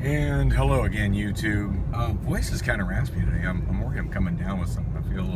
And hello again, YouTube. Voice is kind of raspy today. I'm worried I'm coming down with something. I feel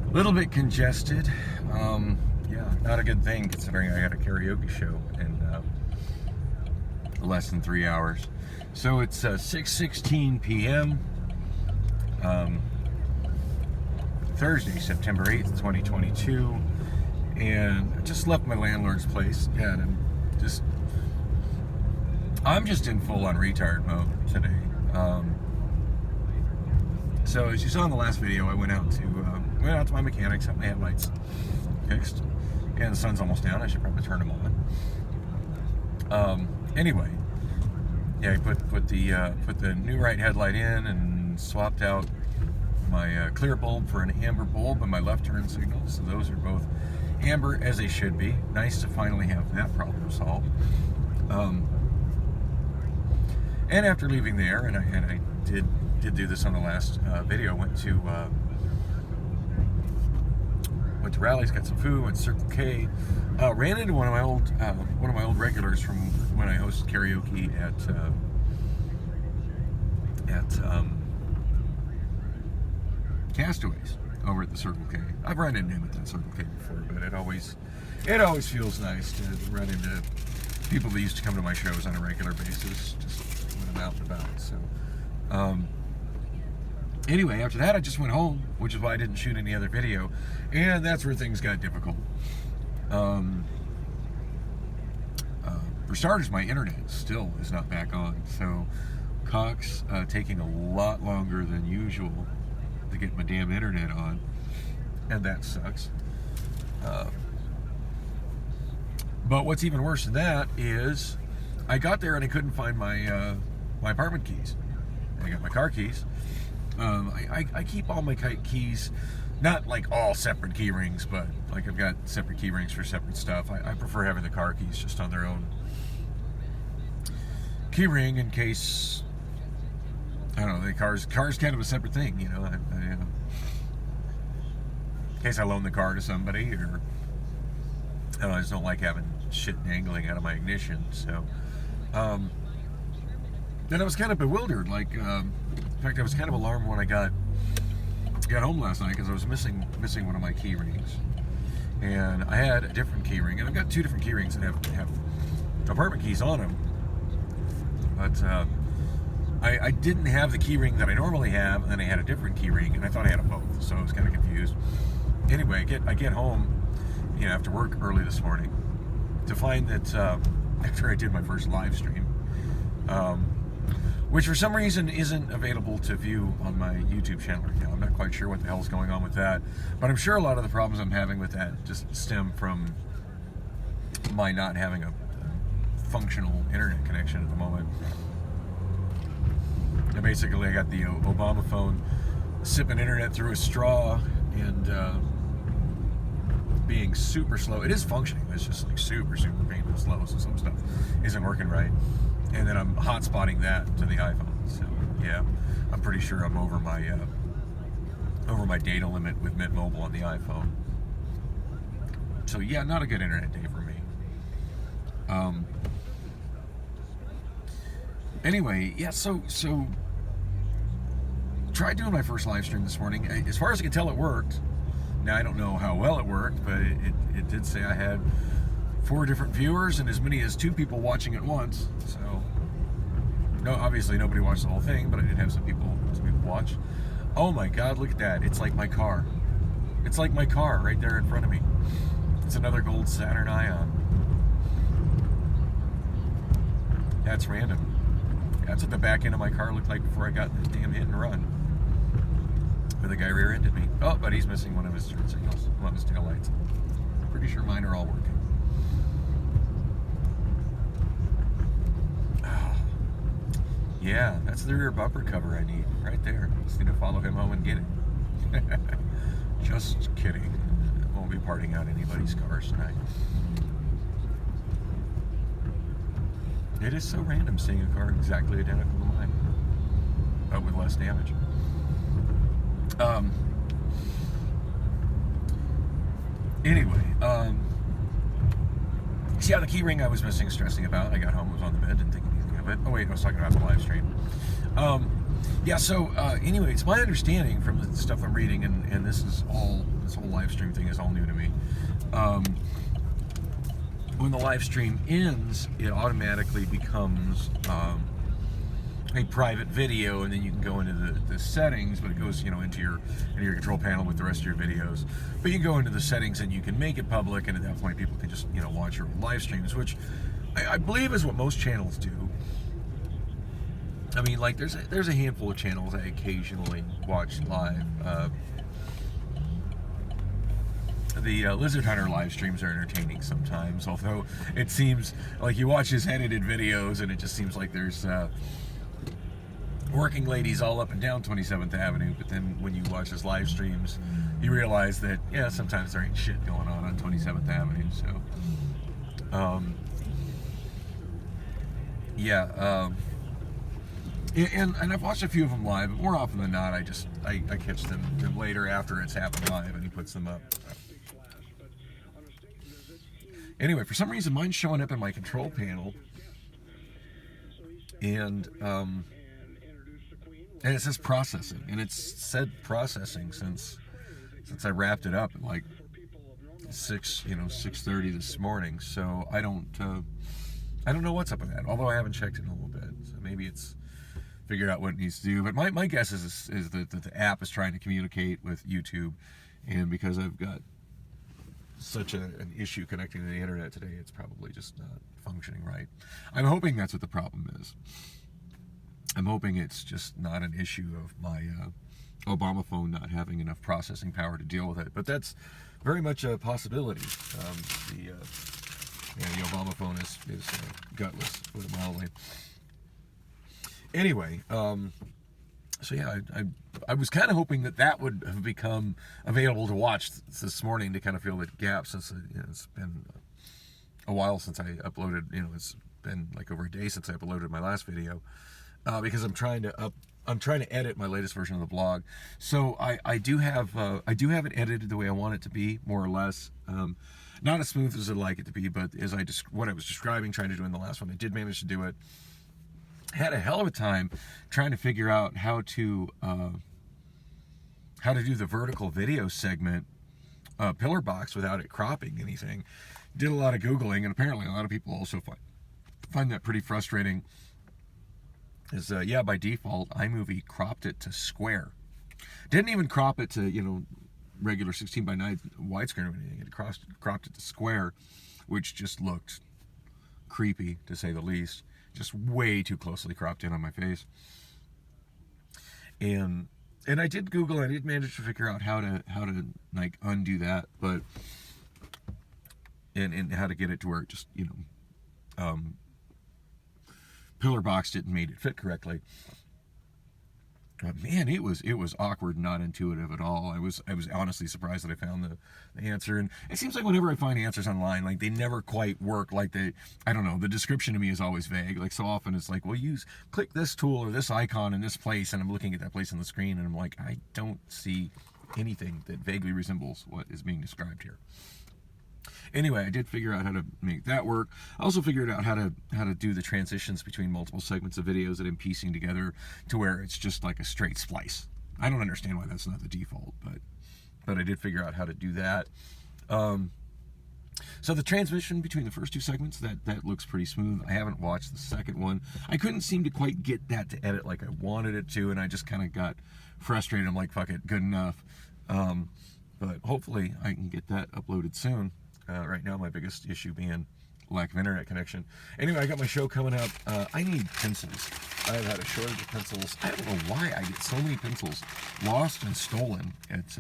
a little bit congested. Yeah, not a good thing considering I had a karaoke show in less than 3 hours. So it's 6:16 p.m. Thursday, September 8th, 2022, and I just left my landlord's place. Yeah, and I'm just in full-on retard mode today. So as you saw in the last video, I went out to my mechanics, had my headlights fixed, and the sun's almost down. I should probably turn them on. Anyway, yeah, I put the new right headlight in and swapped out my clear bulb for an amber bulb and my left turn signal. So those are both amber as they should be. Nice to finally have that problem solved. And after leaving there, and I did do this on the last video, went to Rally's, got some food, went to Circle K, ran into one of my old regulars from when I hosted karaoke at Castaways over at the Circle K. I've run into him at that Circle K before, but it always feels nice to run into people that used to come to my shows on a regular basis, just when I'm out and about. So, anyway, after that, I just went home, which is why I didn't shoot any other video, and that's where things got difficult. For starters, my internet still is not back on, so Cox taking a lot longer than usual to get my damn internet on, and that sucks. But what's even worse than that is I got there and I couldn't find my my apartment keys. I got my car keys. I keep all my keys, not like all separate key rings, but like I've got separate key rings for separate stuff. I prefer having the car keys just on their own key ring in case, I don't know, the car's kind of a separate thing, you know. In case I loan the car to somebody, or I don't know, I just don't like having shit dangling out of my ignition. So then I was kind of bewildered. Like, in fact, I was kind of alarmed when I got home last night because I was missing one of my key rings, and I had a different key ring, and I've got two different key rings that have apartment keys on them, but I didn't have the key ring that I normally have, and then I had a different key ring, and I thought I had them both, so I was kind of confused. Anyway, I get home, you know, after work early this morning, to find that after I did my first live stream, which for some reason isn't available to view on my YouTube channel right now. I'm not quite sure what the hell's going on with that, but I'm sure a lot of the problems I'm having with that just stem from my not having a functional internet connection at the moment. And basically, I got the Obama phone sipping internet through a straw and being super slow. It is functioning, but it's just like super painful slow, so some stuff isn't working right. And then I'm hotspotting that to the iPhone. So yeah, I'm pretty sure I'm over my data limit with Mint Mobile on the iPhone. So yeah, not a good internet day for me. Anyway, yeah, so tried doing my first live stream this morning. As far as I can tell, it worked. Now, I don't know how well it worked, but it did say I had 4 different viewers and as many as 2 people watching at once. So, no, obviously nobody watched the whole thing, but I did have some people watch. Oh my God, look at that! It's like my car. It's like my car right there in front of me. It's another gold Saturn Ion. That's random. That's what the back end of my car looked like before I got this damn hit and run. Where the guy rear-ended me. Oh, but he's missing one of his turn signals, one of his tail lights. Pretty sure mine are all working. Oh. Yeah, that's the rear bumper cover I need, right there. Just need to follow him home and get it. Just kidding. I won't be parting out anybody's cars tonight. It is so random seeing a car exactly identical to mine, but with less damage. Anyway, see how the key ring I was missing, stressing about. I got home, was on the bed, didn't think anything of But oh wait, I was talking about the live stream. Yeah. So anyway, it's my understanding from the stuff I'm reading, and this whole live stream thing is all new to me. When the live stream ends, it automatically becomes a private video, and then you can go into the settings, but it goes, into your control panel with the rest of your videos. But you can go into the settings and you can make it public, and at that point people can just, watch your live streams, which I believe is what most channels do. I mean, like, there's a handful of channels I occasionally watch live. The Lizard Hunter live streams are entertaining sometimes, although it seems like you watch his edited videos and it just seems like there's working ladies all up and down 27th Avenue, but then when you watch his live streams, you realize that, sometimes there ain't shit going on 27th Avenue, so, and I've watched a few of them live, but more often than not, I catch them later after it's happened live, and he puts them up. Anyway, for some reason, mine's showing up in my control panel, and it says processing, and it's said processing since I wrapped it up at like 6:30 this morning. So I don't know what's up with that. Although I haven't checked it in a little bit, so maybe it's figured out what it needs to do. But my guess is that the app is trying to communicate with YouTube, and because I've got such an issue connecting to the internet today, it's probably just not functioning right. I'm hoping that's what the problem is. I'm hoping it's just not an issue of my Obama phone not having enough processing power to deal with it, but that's very much a possibility. The Obama phone is gutless, to put it mildly. Anyway, so yeah, I was kind of hoping that would have become available to watch this morning to kind of fill the gap, since it's been a while since I uploaded. It's been like over a day since I uploaded my last video. Because I'm trying to edit my latest version of the blog, so I do have it edited the way I want it to be, more or less. Not as smooth as I'd like it to be, but what I was describing, trying to do in the last one, I did manage to do it. Had a hell of a time trying to figure out how to do the vertical video segment pillar box without it cropping anything. Did a lot of Googling, and apparently a lot of people also find that pretty frustrating. Is by default iMovie cropped it to square. Didn't even crop it to regular 16:9 widescreen or anything. It cropped it to square, which just looked creepy, to say the least. Just way too closely cropped in on my face. And I did Google. I did manage to figure out how to like undo that, but and how to get it to where it just pillar boxed it and made it fit correctly. But man, it was awkward, not intuitive at all. I was honestly surprised that I found the answer. And it seems like whenever I find answers online, like they never quite work. Like I don't know, the description to me is always vague. Like so often it's like, well, click this tool or this icon in this place, and I'm looking at that place on the screen, and I'm like, I don't see anything that vaguely resembles what is being described here. Anyway, I did figure out how to make that work. I also figured out how to do the transitions between multiple segments of videos that I'm piecing together to where it's just like a straight splice. I don't understand why that's not the default, but I did figure out how to do that. So the transition between the first two segments, that looks pretty smooth. I haven't watched the second one. I couldn't seem to quite get that to edit like I wanted it to, and I just kind of got frustrated. I'm like, fuck it, good enough. But hopefully I can get that uploaded soon. Right now, my biggest issue being lack of internet connection. Anyway, I got my show coming up. I need pencils. I've had a shortage of pencils. I don't know why I get so many pencils lost and stolen at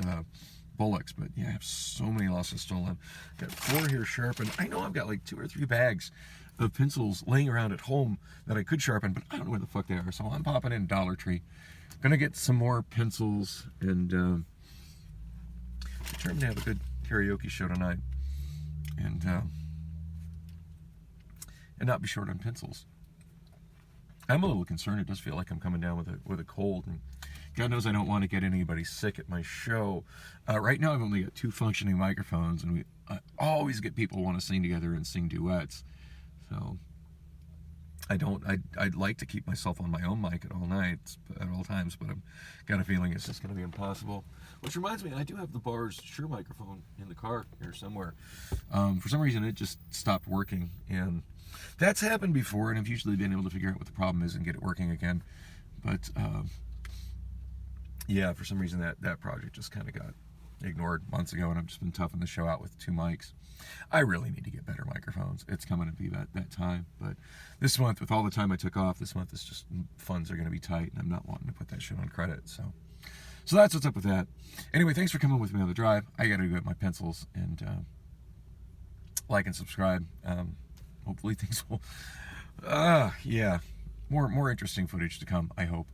Bullock's, but yeah, I have so many lost and stolen. Got 4 here sharpened. I know I've got like 2 or 3 bags of pencils laying around at home that I could sharpen, but I don't know where the fuck they are. So I'm popping in Dollar Tree. Gonna get some more pencils and determined to have a good karaoke show tonight. And not be short on pencils. I'm a little concerned. It does feel like I'm coming down with a cold, and God knows I don't want to get anybody sick at my show. Right now, I've only got 2 functioning microphones, and I always get people who want to sing together and sing duets. So I'd like to keep myself on my own mic at all nights, at all times, but I've got a feeling it's just going to be impossible. Which reminds me, I do have the Bars Shure microphone in the car here somewhere. For some reason, it just stopped working, and that's happened before, and I've usually been able to figure out what the problem is and get it working again. But yeah, for some reason that project just kind of got ignored months ago, and I've just been toughing the show out with 2 mics. I really need to get better microphones. It's coming to be that time. But this month, with all the time I took off, this month is just, funds are going to be tight, and I'm not wanting to put that shit on credit. So that's what's up with that. Anyway, thanks for coming with me on the drive. I got to go get my pencils and like and subscribe. Hopefully things will, yeah, more interesting footage to come, I hope.